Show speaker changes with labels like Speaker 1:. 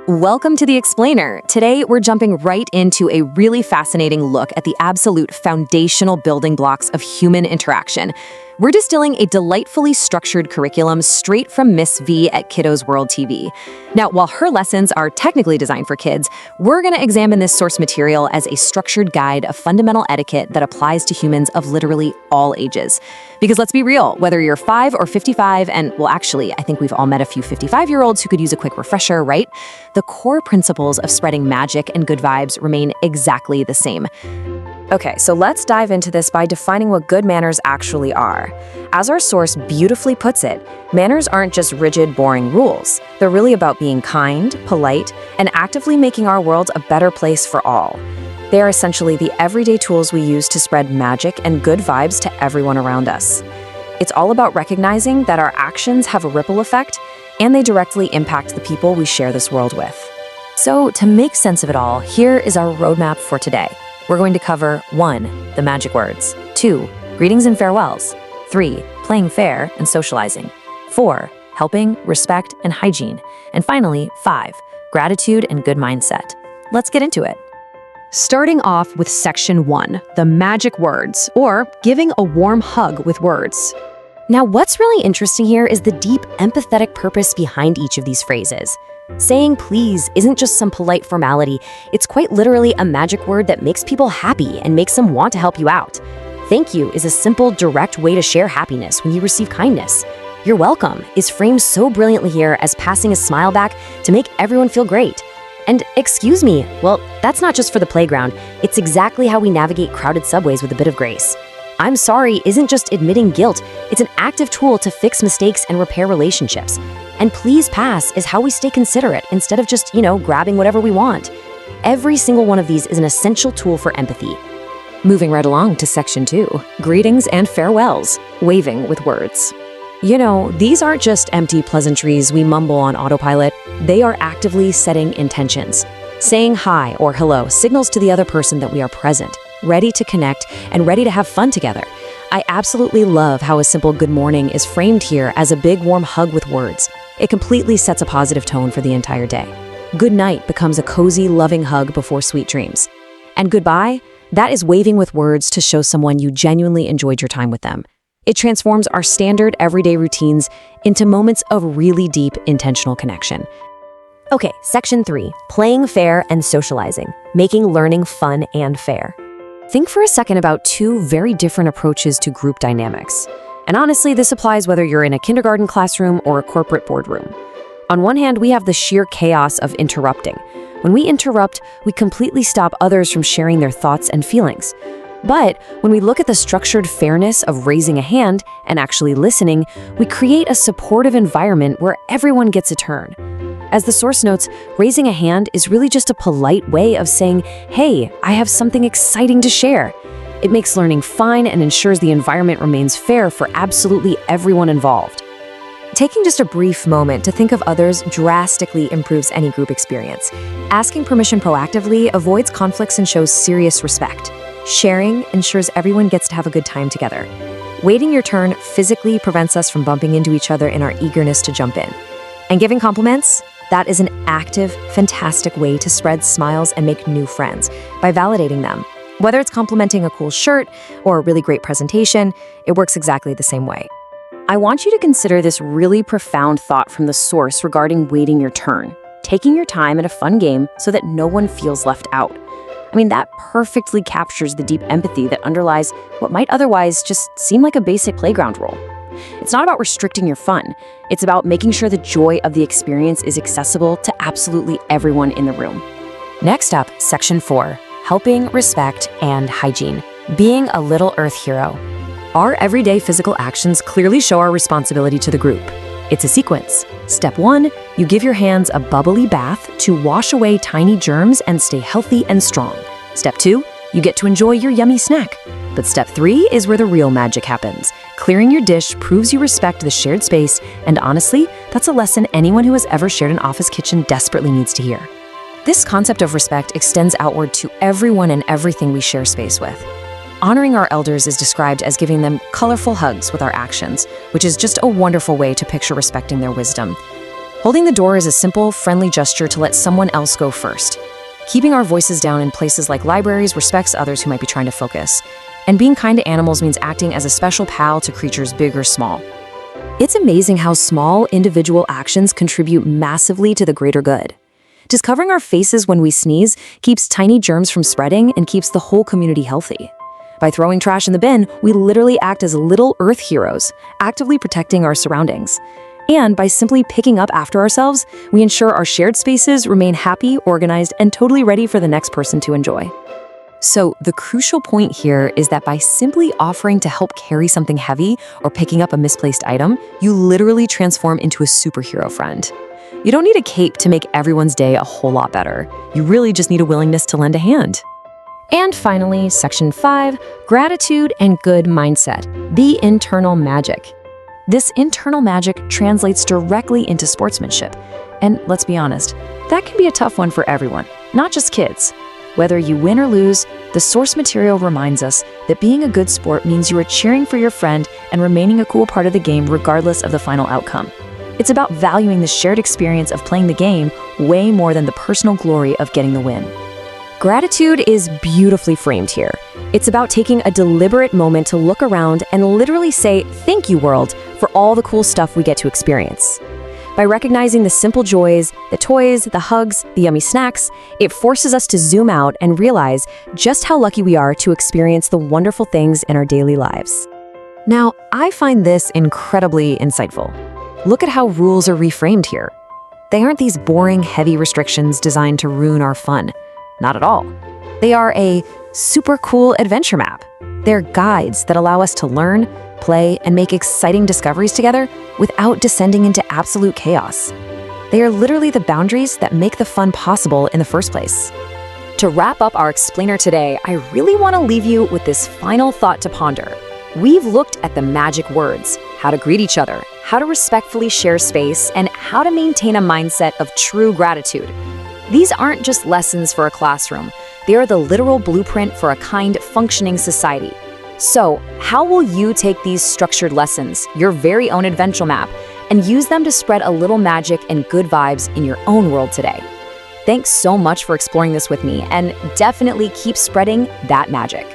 Speaker 1: Welcome to The Explainer. Today, we're jumping right into a really fascinating look at the absolute foundational building blocks of human interaction. We're distilling a delightfully structured curriculum straight from Miss V at Kiddos World TV. Now, while her lessons are technically designed for kids, we're going to examine this source material as a structured guide of fundamental etiquette that applies to humans of literally all ages. Because let's be real, whether you're 5 or 55, and well, actually, I think we've all met a few 55-year-olds who could use a quick refresher, right? The core principles of spreading magic and good vibes remain exactly the same.
Speaker 2: Okay, so let's dive into this by defining what good manners actually are. As our source beautifully puts it, manners aren't just rigid, boring rules. They're really about being kind, polite, and actively making our world a better place for all. They are essentially the everyday tools we use to spread magic and good vibes to everyone around us. It's all about recognizing that our actions have a ripple effect, and they directly impact the people we share this world with. So, to make sense of it all, here is our roadmap for today. We're going to cover 1. The magic words, 2. Greetings and farewells, 3. Playing fair and socializing, 4. Helping, respect, and hygiene, and finally, 5. Gratitude and good mindset. Let's get into it.
Speaker 1: Starting off with Section 1, the magic words, or giving a warm hug with words.
Speaker 3: Now, what's really interesting here is the deep, empathetic purpose behind each of these phrases. Saying please isn't just some polite formality, it's quite literally a magic word that makes people happy and makes them want to help you out. Thank you is a simple, direct way to share happiness when you receive kindness. You're welcome is framed so brilliantly here as passing a smile back to make everyone feel great. And excuse me, well, that's not just for the playground, it's exactly how we navigate crowded subways with a bit of grace. I'm sorry isn't just admitting guilt, it's an active tool to fix mistakes and repair relationships. And please pass is how we stay considerate instead of just, grabbing whatever we want. Every single one of these is an essential tool for empathy.
Speaker 1: Moving right along to Section 2, greetings and farewells, waving with words. These aren't just empty pleasantries we mumble on autopilot. They are actively setting intentions. Saying hi or hello signals to the other person that we are present, ready to connect, and ready to have fun together. I absolutely love how a simple good morning is framed here as a big warm hug with words. It completely sets a positive tone for the entire day. Good night becomes a cozy, loving hug before sweet dreams. And goodbye, that is waving with words to show someone you genuinely enjoyed your time with them. It transforms our standard everyday routines into moments of really deep, intentional connection.
Speaker 3: Okay, Section 3, playing fair and socializing, making learning fun and fair. Think for a second about two very different approaches to group dynamics. And honestly, this applies whether you're in a kindergarten classroom or a corporate boardroom. On one hand, we have the sheer chaos of interrupting. When we interrupt, we completely stop others from sharing their thoughts and feelings. But when we look at the structured fairness of raising a hand and actually listening, we create a supportive environment where everyone gets a turn. As the source notes, raising a hand is really just a polite way of saying, hey, I have something exciting to share. It makes learning fun and ensures the environment remains fair for absolutely everyone involved.
Speaker 2: Taking just a brief moment to think of others drastically improves any group experience. Asking permission proactively avoids conflicts and shows serious respect. Sharing ensures everyone gets to have a good time together. Waiting your turn physically prevents us from bumping into each other in our eagerness to jump in. And giving compliments? That is an active, fantastic way to spread smiles and make new friends by validating them. Whether it's complimenting a cool shirt or a really great presentation, it works exactly the same way.
Speaker 1: I want you to consider this really profound thought from the source regarding waiting your turn, taking your time in a fun game so that no one feels left out. That perfectly captures the deep empathy that underlies what might otherwise just seem like a basic playground rule. It's not about restricting your fun. It's about making sure the joy of the experience is accessible to absolutely everyone in the room.
Speaker 3: Next up, Section 4, helping, respect, and hygiene, being a little earth hero.
Speaker 2: Our everyday physical actions clearly show our responsibility to the group. It's a sequence. Step 1, you give your hands a bubbly bath to wash away tiny germs and stay healthy and strong. Step 2, you get to enjoy your yummy snack. But step 3 is where the real magic happens. Clearing your dish proves you respect the shared space, and honestly, that's a lesson anyone who has ever shared an office kitchen desperately needs to hear. This concept of respect extends outward to everyone and everything we share space with. Honoring our elders is described as giving them colorful hugs with our actions, which is just a wonderful way to picture respecting their wisdom. Holding the door is a simple, friendly gesture to let someone else go first. Keeping our voices down in places like libraries respects others who might be trying to focus. And being kind to animals means acting as a special pal to creatures big or small. It's amazing how small, individual actions contribute massively to the greater good. Just covering our faces when we sneeze keeps tiny germs from spreading and keeps the whole community healthy. By throwing trash in the bin, we literally act as little Earth heroes, actively protecting our surroundings. And by simply picking up after ourselves, we ensure our shared spaces remain happy, organized, and totally ready for the next person to enjoy. So the crucial point here is that by simply offering to help carry something heavy or picking up a misplaced item, you literally transform into a superhero friend. You don't need a cape to make everyone's day a whole lot better. You really just need a willingness to lend a hand.
Speaker 1: And finally, Section 5, Gratitude and Good Mindset, the internal magic. This internal magic translates directly into sportsmanship. And let's be honest, that can be a tough one for everyone, not just kids. Whether you win or lose, the source material reminds us that being a good sport means you are cheering for your friend and remaining a cool part of the game regardless of the final outcome. It's about valuing the shared experience of playing the game way more than the personal glory of getting the win. Gratitude is beautifully framed here. It's about taking a deliberate moment to look around and literally say, "Thank you, world," for all the cool stuff we get to experience. By recognizing the simple joys, the toys, the hugs, the yummy snacks, it forces us to zoom out and realize just how lucky we are to experience the wonderful things in our daily lives. Now, I find this incredibly insightful. Look at how rules are reframed here. They aren't these boring, heavy restrictions designed to ruin our fun. Not at all. They are a super cool adventure map. They're guides that allow us to learn, play, and make exciting discoveries together without descending into absolute chaos. They are literally the boundaries that make the fun possible in the first place. To wrap up our explainer today, I really want to leave you with this final thought to ponder. We've looked at the magic words, how to greet each other, how to respectfully share space, and how to maintain a mindset of true gratitude. These aren't just lessons for a classroom. They are the literal blueprint for a kind, functioning society. So, how will you take these structured lessons, your very own adventure map, and use them to spread a little magic and good vibes in your own world today? Thanks so much for exploring this with me, and definitely keep spreading that magic.